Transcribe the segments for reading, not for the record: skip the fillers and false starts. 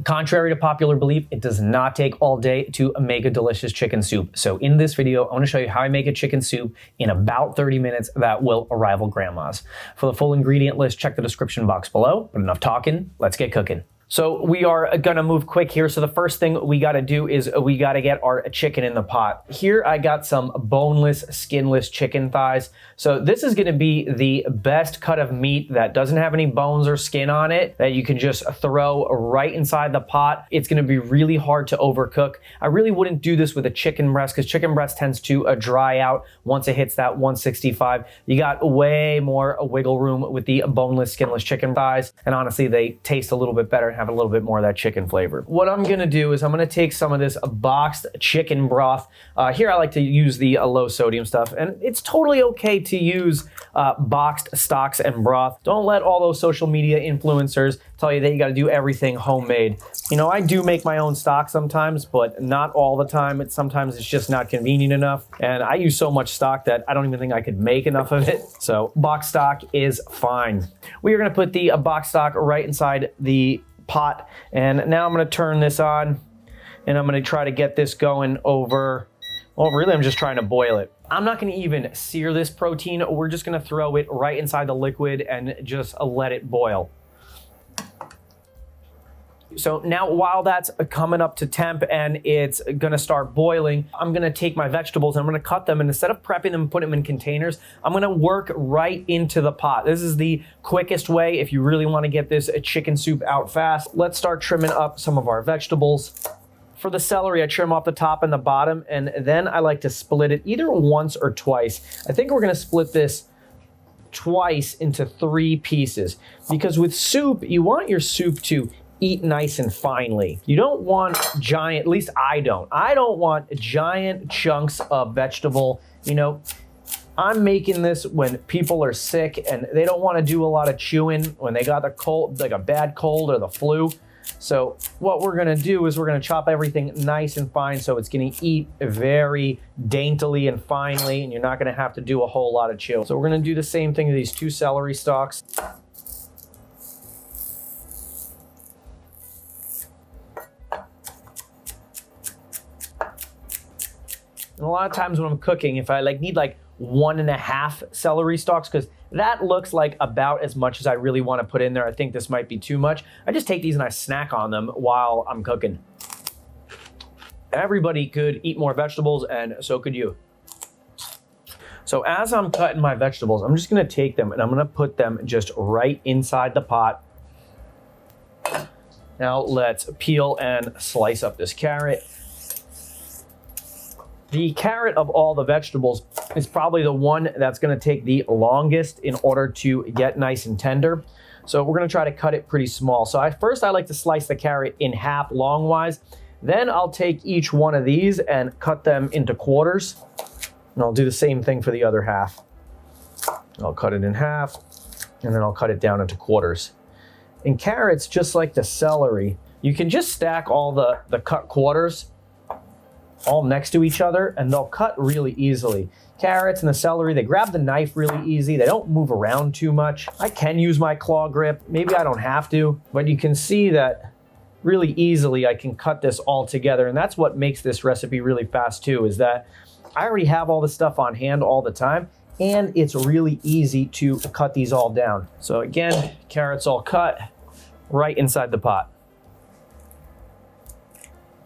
Contrary to popular belief, it does not take all day to make a delicious chicken soup. So in this video, I want to show you how I make a chicken soup in about 30 minutes that will rival grandma's. For the full ingredient list, check the description box below. But enough talking, let's get cooking. So we are gonna move quick here. So the first thing we gotta do is we gotta get our chicken in the pot. Here I got some boneless, skinless chicken thighs. So this is gonna be the best cut of meat that doesn't have any bones or skin on it that you can just throw right inside the pot. It's gonna be really hard to overcook. I really wouldn't do this with a chicken breast because chicken breast tends to dry out once it hits that 165. You got way more wiggle room with the boneless, skinless chicken thighs. And honestly, they taste a little bit better and have a little bit more of that chicken flavor. What I'm gonna do is I'm gonna take some of this boxed chicken broth. Here I like to use the low sodium stuff, and it's totally okay to use boxed stocks and broth. Don't let all those social media influencers tell you that you gotta do everything homemade. You know, I do make my own stock sometimes, but not all the time. Sometimes it's just not convenient enough, and I use so much stock that I don't even think I could make enough of it. So boxed stock is fine. We are gonna put the boxed stock right inside the pot, and now I'm going to turn this on and I'm going to try to get this going over, well, really I'm just trying to boil it. I'm not going to even sear this protein. We're just going to throw it right inside the liquid and just let it boil. So now while that's coming up to temp and it's gonna start boiling, I'm gonna take my vegetables and I'm gonna cut them, and instead of prepping them and putting them in containers, I'm gonna work right into the pot. This is the quickest way if you really wanna get this chicken soup out fast. Let's start trimming up some of our vegetables. For the celery, I trim off the top and the bottom, and then I like to split it either once or twice. I think we're gonna split this twice into 3 pieces, because with soup, you want your soup to eat nice and finely. You don't want giant, at least I don't want giant chunks of vegetable. You know, I'm making this when people are sick and they don't want to do a lot of chewing when they got the cold, like a bad cold or the flu. So what we're gonna do is we're gonna chop everything nice and fine so it's gonna eat very daintily and finely, and you're not gonna have to do a whole lot of chew. So we're gonna do the same thing to these 2 celery stalks. And a lot of times when I'm cooking, if I need 1.5 celery stalks, because that looks like about as much as I really want to put in there. I think this might be too much. I just take these and I snack on them while I'm cooking. Everybody could eat more vegetables, and so could you. So as I'm cutting my vegetables, I'm just gonna take them and I'm gonna put them just right inside the pot. Now let's peel and slice up this carrot. The carrot of all the vegetables is probably the one that's gonna take the longest in order to get nice and tender. So we're gonna try to cut it pretty small. So first I like to slice the carrot in half longwise. Then I'll take each one of these and cut them into quarters. And I'll do the same thing for the other half. I'll cut it in half, and then I'll cut it down into quarters. In carrots, just like the celery, you can just stack all the cut quarters all next to each other, and they'll cut really easily. Carrots and the celery, they grab the knife really easy. They don't move around too much. I can use my claw grip. Maybe I don't have to, but you can see that really easily I can cut this all together. And that's what makes this recipe really fast too, is that I already have all this stuff on hand all the time, and it's really easy to cut these all down. So again, carrots all cut right inside the pot.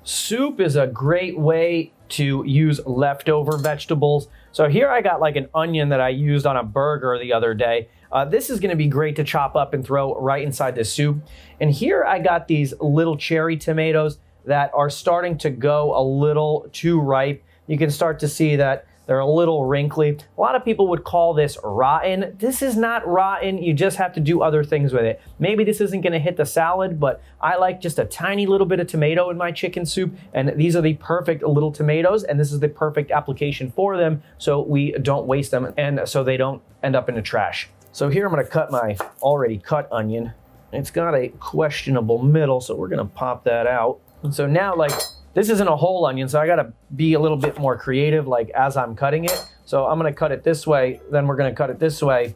Soup is a great way to use leftover vegetables. So here I got an onion that I used on a burger the other day. This is gonna be great to chop up and throw right inside the soup. And here I got these little cherry tomatoes that are starting to go a little too ripe. You can start to see that they're a little wrinkly. A lot of people would call this rotten. This is not rotten. You just have to do other things with it. Maybe this isn't gonna hit the salad, but I like just a tiny little bit of tomato in my chicken soup, and these are the perfect little tomatoes, and this is the perfect application for them so we don't waste them and so they don't end up in the trash. So here I'm gonna cut my already cut onion. It's got a questionable middle, so we're gonna pop that out. And so now this isn't a whole onion, so I gotta be a little bit more creative as I'm cutting it. So I'm gonna cut it this way, then we're gonna cut it this way,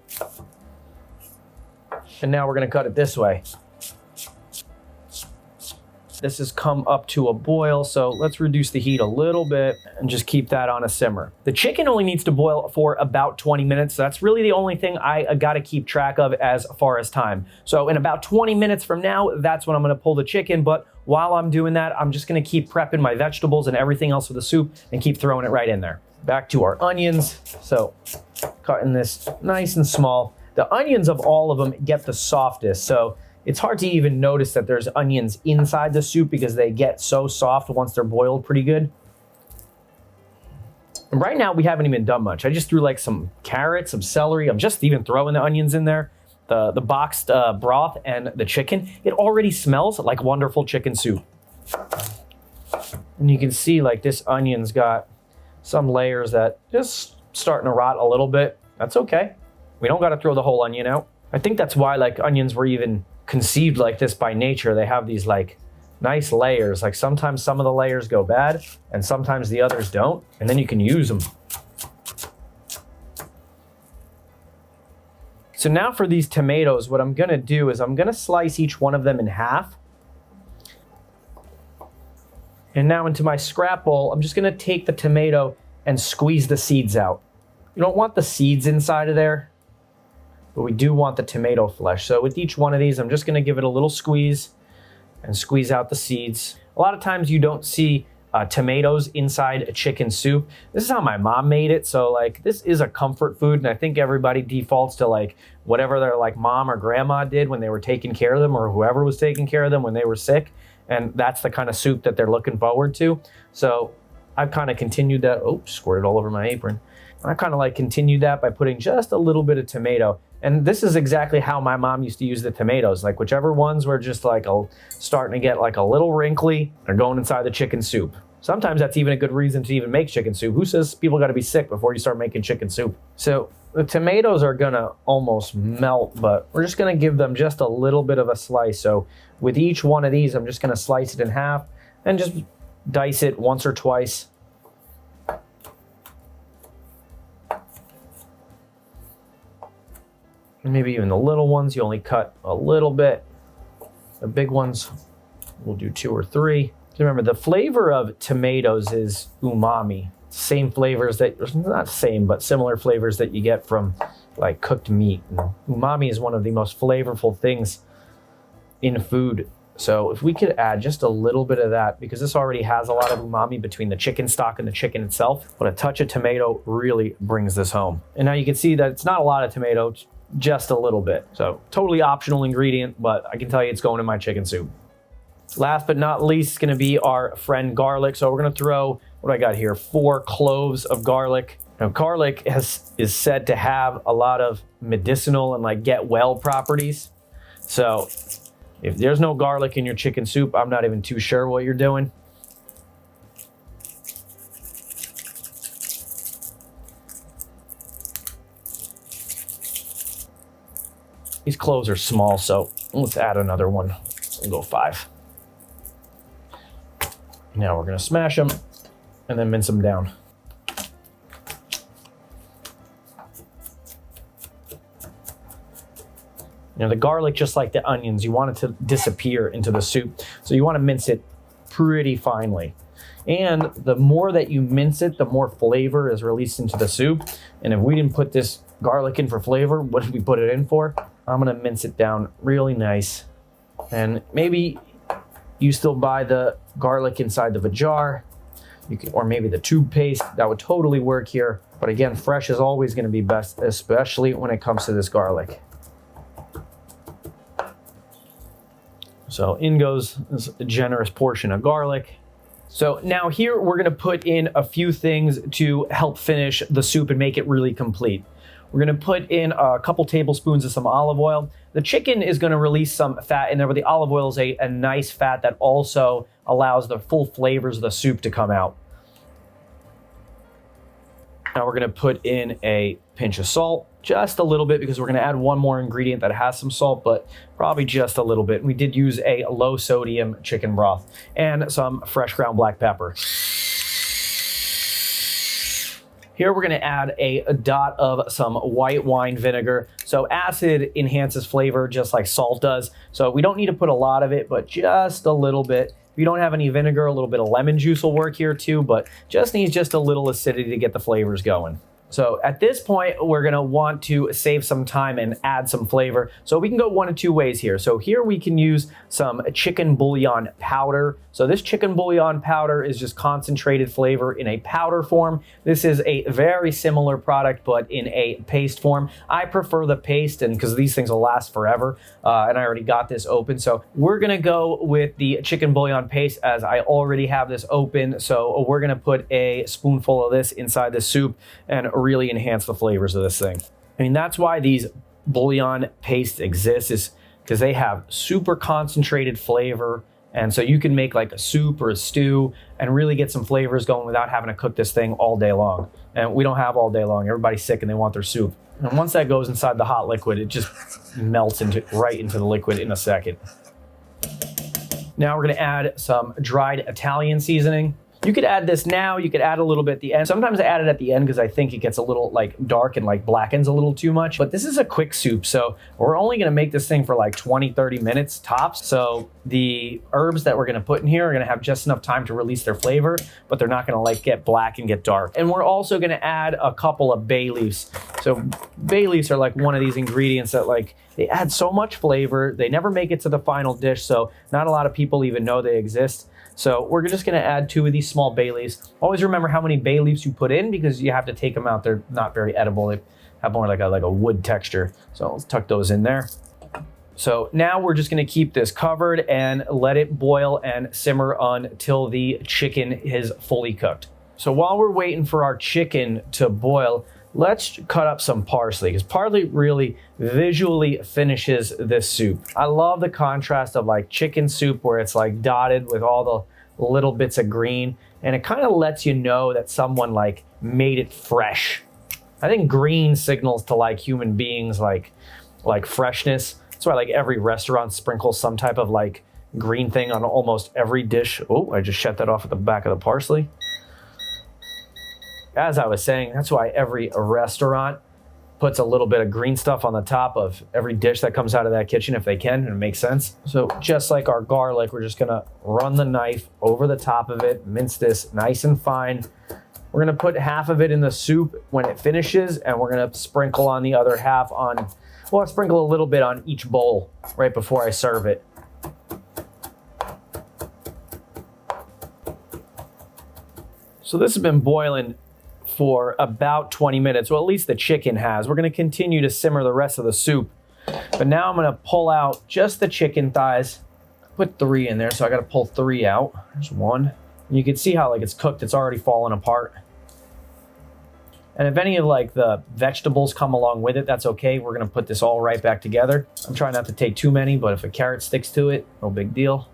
and now we're gonna cut it this way. This has come up to a boil, so let's reduce the heat a little bit and just keep that on a simmer. The chicken only needs to boil for about 20 minutes. So that's really the only thing I gotta keep track of as far as time. So in about 20 minutes from now, that's when I'm gonna pull the chicken, but while I'm doing that, I'm just gonna keep prepping my vegetables and everything else for the soup and keep throwing it right in there. Back to our onions. So cutting this nice and small. The onions of all of them get the softest, so it's hard to even notice that there's onions inside the soup because they get so soft once they're boiled pretty good. And right now we haven't even done much. I just threw like some carrots, some celery. I'm just even throwing the onions in there. The boxed broth and the chicken. It already smells like wonderful chicken soup. And you can see like this onion's got some layers that just starting to rot a little bit. That's okay. We don't got to throw the whole onion out. I think that's why like onions were even conceived like this by nature. They have these like nice layers. Like sometimes some of the layers go bad and sometimes the others don't. And then you can use them. So now for these tomatoes, what I'm gonna do is I'm gonna slice each one of them in half. And now into my scrap bowl, I'm just gonna take the tomato and squeeze the seeds out. You don't want the seeds inside of there, but we do want the tomato flesh. So with each one of these, I'm just gonna give it a little squeeze and squeeze out the seeds. A lot of times you don't see tomatoes inside a chicken soup. This is how my mom made it. So like this is a comfort food, and I think everybody defaults to like whatever their like mom or grandma did when they were taking care of them, or whoever was taking care of them when they were sick. And that's the kind of soup that they're looking forward to. So I've kind of continued that. Oh, squirted all over my apron. I kind of like continued that by putting just a little bit of tomato. And this is exactly how my mom used to use the tomatoes. Like whichever ones were just like starting to get like a little wrinkly, they're going inside the chicken soup. Sometimes that's even a good reason to even make chicken soup. Who says people got to be sick before you start making chicken soup? So the tomatoes are gonna almost melt, but we're just gonna give them just a little bit of a slice. So with each one of these, I'm just gonna slice it in half and just dice it once or twice. Maybe even the little ones, you only cut a little bit. The big ones, we'll do 2 or 3. Remember, the flavor of tomatoes is umami. Same flavors that, not same, but similar flavors that you get from like cooked meat. And umami is one of the most flavorful things in food. So if we could add just a little bit of that, because this already has a lot of umami between the chicken stock and the chicken itself, but a touch of tomato really brings this home. And now you can see that it's not a lot of tomato, just a little bit. So totally optional ingredient, but I can tell you it's going in my chicken soup. Last but not least is gonna be our friend garlic. So we're gonna throw, what do I got here? 4 cloves of garlic. Now garlic is said to have a lot of medicinal and like get well properties. So if there's no garlic in your chicken soup, I'm not even too sure what you're doing. These cloves are small, so let's add another one. We'll go 5. Now we're gonna smash them and then mince them down. Now the garlic, just like the onions, you want it to disappear into the soup. So you wanna mince it pretty finely. And the more that you mince it, the more flavor is released into the soup. And if we didn't put this garlic in for flavor, what did we put it in for? I'm gonna mince it down really nice. And maybe you still buy the garlic inside of a jar, or maybe the tube paste, that would totally work here. But again, fresh is always gonna be best, especially when it comes to this garlic. So in goes a generous portion of garlic. So now here we're gonna put in a few things to help finish the soup and make it really complete. We're gonna put in a couple tablespoons of some olive oil. The chicken is gonna release some fat in there, but the olive oil is a nice fat that also allows the full flavors of the soup to come out. Now we're gonna put in a pinch of salt, just a little bit, because we're gonna add one more ingredient that has some salt, but probably just a little bit. We did use a low sodium chicken broth and some fresh ground black pepper. Here we're gonna add a dot of some white wine vinegar. So acid enhances flavor just like salt does. So we don't need to put a lot of it, but just a little bit. If you don't have any vinegar, a little bit of lemon juice will work here too, but just needs just a little acidity to get the flavors going. So at this point, we're gonna want to save some time and add some flavor. So we can go one of two ways here. So here we can use some chicken bouillon powder. So this chicken bouillon powder is just concentrated flavor in a powder form. This is a very similar product, but in a paste form. I prefer the paste, and because these things will last forever, and I already got this open. So we're gonna go with the chicken bouillon paste as I already have this open. So we're gonna put a spoonful of this inside the soup and really enhance the flavors of this thing. I mean, that's why these bouillon pastes exist, is because they have super concentrated flavor. And so you can make like a soup or a stew and really get some flavors going without having to cook this thing all day long. And we don't have all day long. Everybody's sick and they want their soup. And once that goes inside the hot liquid, it just melts right into the liquid in a second. Now we're gonna add some dried Italian seasoning. You could add this now, you could add a little bit at the end. Sometimes I add it at the end because I think it gets a little like dark and like blackens a little too much. But this is a quick soup, so we're only gonna make this thing for like 20, 30 minutes tops. So the herbs that we're gonna put in here are gonna have just enough time to release their flavor, but they're not gonna like get black and get dark. And we're also gonna add a couple of bay leaves. So bay leaves are like one of these ingredients that like, they add so much flavor. They never make it to the final dish, so not a lot of people even know they exist. So we're just gonna add 2 of these small bay leaves. Always remember how many bay leaves you put in because you have to take them out. They're not very edible. They have more like a wood texture. So let's tuck those in there. So now we're just gonna keep this covered and let it boil and simmer until the chicken is fully cooked. So while we're waiting for our chicken to boil, let's cut up some parsley, because parsley really visually finishes this soup. I love the contrast of like chicken soup where it's like dotted with all the little bits of green, and it kind of lets you know that someone like made it fresh. I think green signals to like human beings like freshness. That's why like every restaurant sprinkles some type of like green thing on almost every dish. Oh, I just shut that off at the back of the parsley. As I was saying, that's why every restaurant puts a little bit of green stuff on the top of every dish that comes out of that kitchen if they can, and it makes sense. So just like our garlic, we're just gonna run the knife over the top of it, mince this nice and fine. We're gonna put half of it in the soup when it finishes, and we're gonna sprinkle on the other half on, well, I'll sprinkle a little bit on each bowl right before I serve it. So this has been boiling for about 20 minutes, well, at least the chicken has. We're gonna continue to simmer the rest of the soup. But now I'm gonna pull out just the chicken thighs, put 3 in there, so I gotta pull 3 out. There's 1. And you can see how like it's cooked, it's already fallen apart. And if any of like the vegetables come along with it, that's okay. We're gonna put this all right back together. I'm trying not to take too many, but if a carrot sticks to it, no big deal.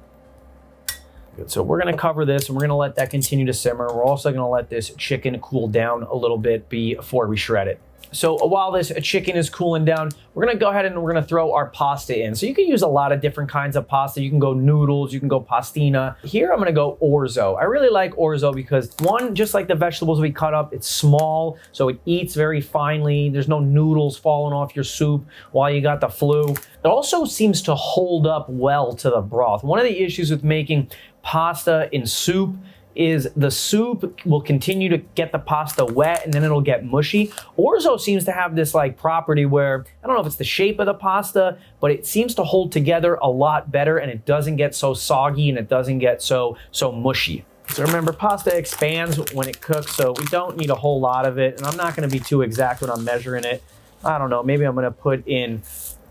Good. So we're gonna cover this and we're gonna let that continue to simmer. We're also gonna let this chicken cool down a little bit before we shred it. So while this chicken is cooling down, we're gonna go ahead and we're gonna throw our pasta in. So you can use a lot of different kinds of pasta. You can go noodles, you can go pastina. Here I'm gonna go orzo. I really like orzo because one, just like the vegetables we cut up, it's small, so it eats very finely. There's no noodles falling off your soup while you got the flu. It also seems to hold up well to the broth. One of the issues with making pasta in soup is the soup will continue to get the pasta wet and then it'll get mushy. Orzo seems to have this like property where, I don't know if it's the shape of the pasta, but it seems to hold together a lot better and it doesn't get so soggy and it doesn't get so mushy. So remember, pasta expands when it cooks, so we don't need a whole lot of it. And I'm not gonna be too exact when I'm measuring it. I don't know, maybe I'm gonna put in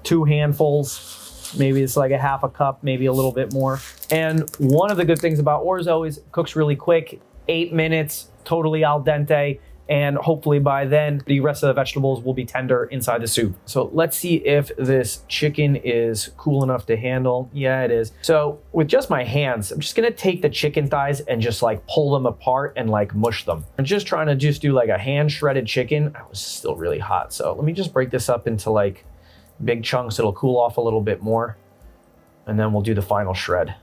2 handfuls. Maybe it's like a half a cup, maybe a little bit more. And one of the good things about orzo is it cooks really quick, 8 minutes, totally al dente, and hopefully by then the rest of the vegetables will be tender inside the soup. So let's see if this chicken is cool enough to handle. Yeah, it is. So with just my hands, I'm just gonna take the chicken thighs and just like pull them apart and like mush them. I'm just trying to just do like a hand shredded chicken. I was still really hot, so let me just break this up into like big chunks. It'll cool off a little bit more, and then we'll do the final shred.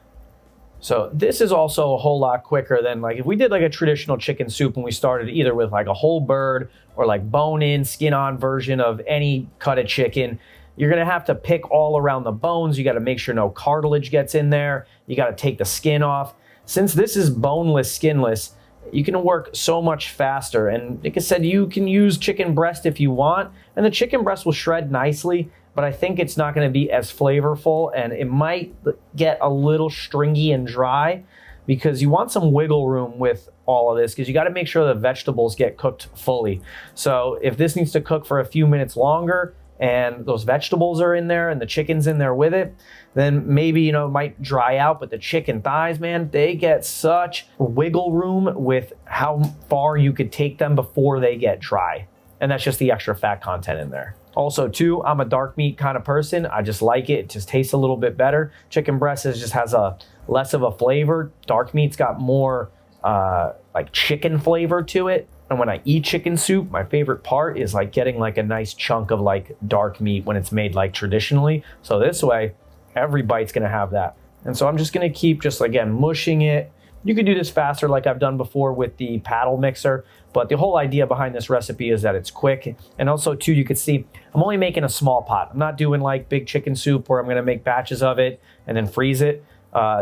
So this is also a whole lot quicker than like if we did like a traditional chicken soup and we started either with like a whole bird or like bone-in, skin-on version of any cut of chicken. you're gonna have to pick all around the bones. You gotta make sure no cartilage gets in there. You gotta take the skin off. Since this is boneless, skinless, you can work so much faster. And like I said, you can use chicken breast if you want, and the chicken breast will shred nicely, but I think it's not gonna be as flavorful, and it might get a little stringy and dry because you want some wiggle room with all of this, because you gotta make sure the vegetables get cooked fully. So if this needs to cook for a few minutes longer, and those vegetables are in there and the chicken's in there with it, then maybe, it might dry out. But the chicken thighs, man, they get such wiggle room with how far you could take them before they get dry. And that's just the extra fat content in there. Also too, I'm a dark meat kind of person. I just like it. It just tastes a little bit better. Chicken breast just has a less of a flavor. Dark meat's got more like chicken flavor to it. And when I eat chicken soup, my favorite part is like getting like a nice chunk of like dark meat when it's made like traditionally. So this way, every bite's gonna have that. And so I'm just gonna keep just, again, mushing it. You could do this faster like I've done before with the paddle mixer, but the whole idea behind this recipe is that it's quick. And also too, you could see, I'm only making a small pot. I'm not doing like big chicken soup where I'm gonna make batches of it and then freeze it.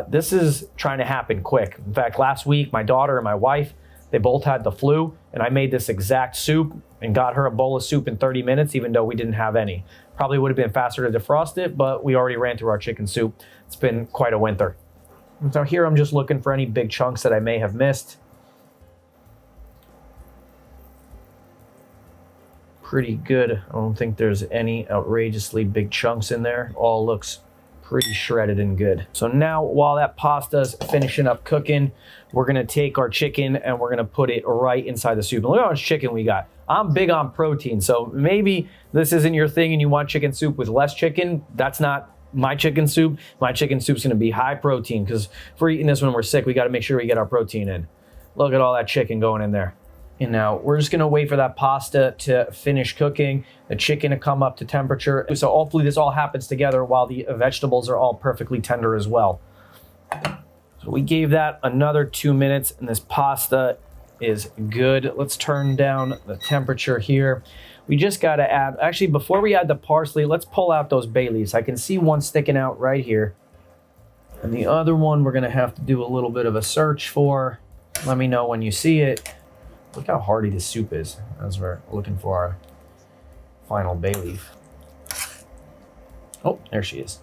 This is trying to happen quick. In fact, last week, my daughter and my wife, they both had the flu, and I made this exact soup and got her a bowl of soup in 30 minutes, even though we didn't have any. Probably would have been faster to defrost it, but we already ran through our chicken soup. It's been quite a winter. And so here I'm just looking for any big chunks that I may have missed. Pretty good. I don't think there's any outrageously big chunks in there. All looks pretty shredded and good. So now, while that pasta's finishing up cooking, we're gonna take our chicken and we're gonna put it right inside the soup. And look how much chicken we got. I'm big on protein, so maybe this isn't your thing and you want chicken soup with less chicken. That's not my chicken soup. My chicken soup's gonna be high protein, because if we're eating this when we're sick, we gotta make sure we get our protein in. Look at all that chicken going in there. And now we're just gonna wait for that pasta to finish cooking, the chicken to come up to temperature. So hopefully this all happens together while the vegetables are all perfectly tender as well. So we gave that another 2 minutes and this pasta is good. Let's turn down the temperature here. We just gotta add, actually before we add the parsley, let's pull out those bay leaves. I can see one sticking out right here. And the other one we're gonna have to do a little bit of a search for. Let me know when you see it. Look how hearty this soup is as we're looking for our final bay leaf. Oh, there she is.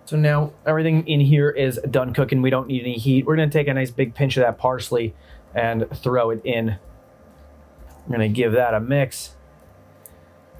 So now everything in here is done cooking. We don't need any heat. We're gonna take a nice big pinch of that parsley and throw it in. I'm gonna give that a mix.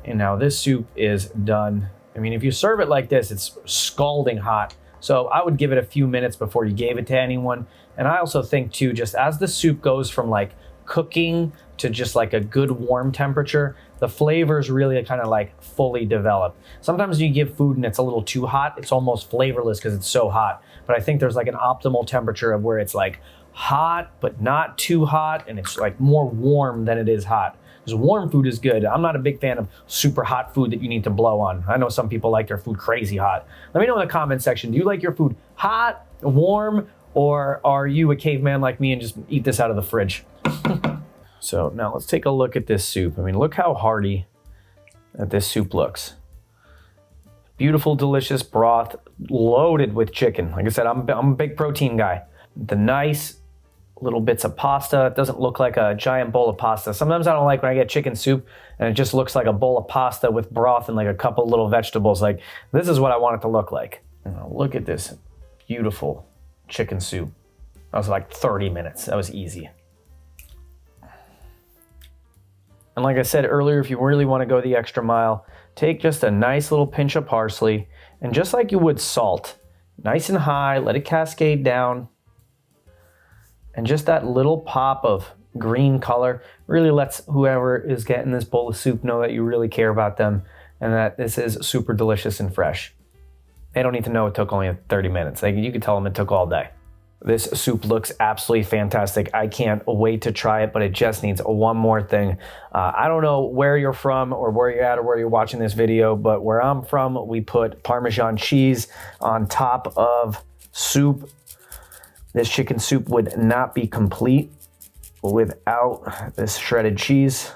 And now this soup is done. I mean, if you serve it like this, it's scalding hot. So I would give it a few minutes before you gave it to anyone. And I also think too, just as the soup goes from like cooking to just like a good warm temperature, the flavors really kind of like fully develop. Sometimes you give food and it's a little too hot, it's almost flavorless because it's so hot. But I think there's like an optimal temperature of where it's like hot, but not too hot. And it's like more warm than it is hot. Because warm food is good. I'm not a big fan of super hot food that you need to blow on. I know some people like their food crazy hot. Let me know in the comment section, do you like your food hot, warm, or are you a caveman like me and just eat this out of the fridge? So now let's take a look at this soup. I mean, look how hearty that this soup looks. Beautiful, delicious broth loaded with chicken. Like I said, I'm a big protein guy. The nice little bits of pasta. It doesn't look like a giant bowl of pasta. Sometimes I don't like when I get chicken soup and it just looks like a bowl of pasta with broth and like a couple little vegetables. Like, this is what I want it to look like. Look at this beautiful chicken soup. That was like 30 minutes. That was easy. And like I said earlier, if you really want to go the extra mile, take just a nice little pinch of parsley and just like you would salt, nice and high, let it cascade down. And just that little pop of green color really lets whoever is getting this bowl of soup know that you really care about them and that this is super delicious and fresh. They don't need to know it took only 30 minutes. You could tell them it took all day. This soup looks absolutely fantastic. I can't wait to try it, but it just needs one more thing. I don't know where you're from or where you're at or where you're watching this video, but where I'm from, we put Parmesan cheese on top of soup. This chicken soup would not be complete without this shredded cheese.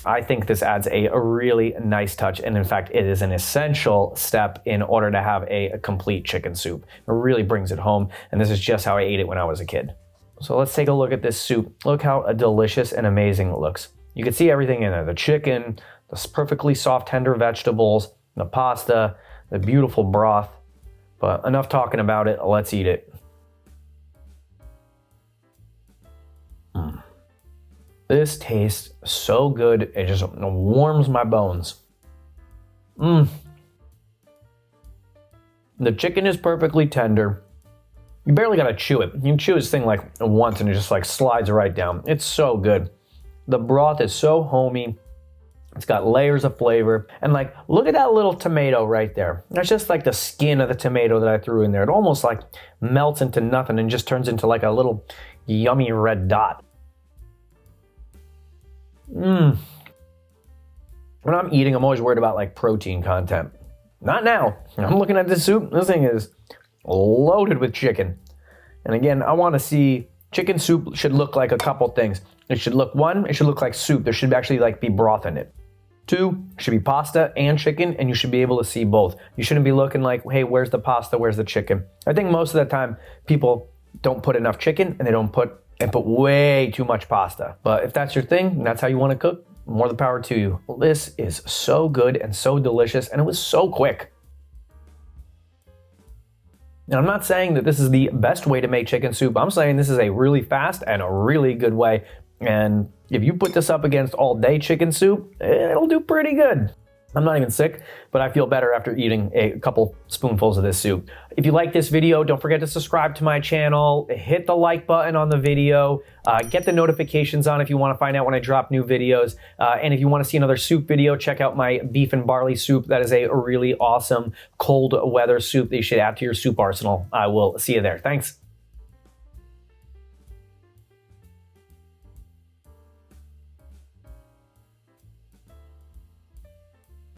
I think this adds a really nice touch, and in fact, it is an essential step in order to have a complete chicken soup. It really brings it home, and this is just how I ate it when I was a kid. So let's take a look at this soup. Look how delicious and amazing it looks. You can see everything in there, the chicken, the perfectly soft, tender vegetables, the pasta, the beautiful broth. But enough talking about it, let's eat it. This tastes so good, it just warms my bones. The chicken is perfectly tender. You barely gotta chew it. You can chew this thing like once and it just like slides right down. It's so good. The broth is so homey. It's got layers of flavor. And like, look at that little tomato right there. That's just like the skin of the tomato that I threw in there. It almost like melts into nothing and just turns into like a little yummy red dot. When I'm eating, I'm always worried about like protein content. Not now. I'm looking at this soup. This thing is loaded with chicken. And again, I want to see chicken soup should look like a couple things. It should look, one, it should look like soup. There should actually like be broth in it. Two, it should be pasta and chicken, and you should be able to see both. You shouldn't be looking like, hey, where's the pasta? Where's the chicken? I think most of the time people don't put enough chicken and they put way too much pasta. But if that's your thing, and that's how you want to cook, more the power to you. Well, this is so good and so delicious, and it was so quick. Now, I'm not saying that this is the best way to make chicken soup. I'm saying this is a really fast and a really good way. And if you put this up against all day chicken soup, it'll do pretty good. I'm not even sick, but I feel better after eating a couple spoonfuls of this soup. If you like this video, don't forget to subscribe to my channel, hit the like button on the video, get the notifications on if you want to find out when I drop new videos. And if you want to see another soup video, check out my beef and barley soup. That is a really awesome cold weather soup that you should add to your soup arsenal. I will see you there. Thanks.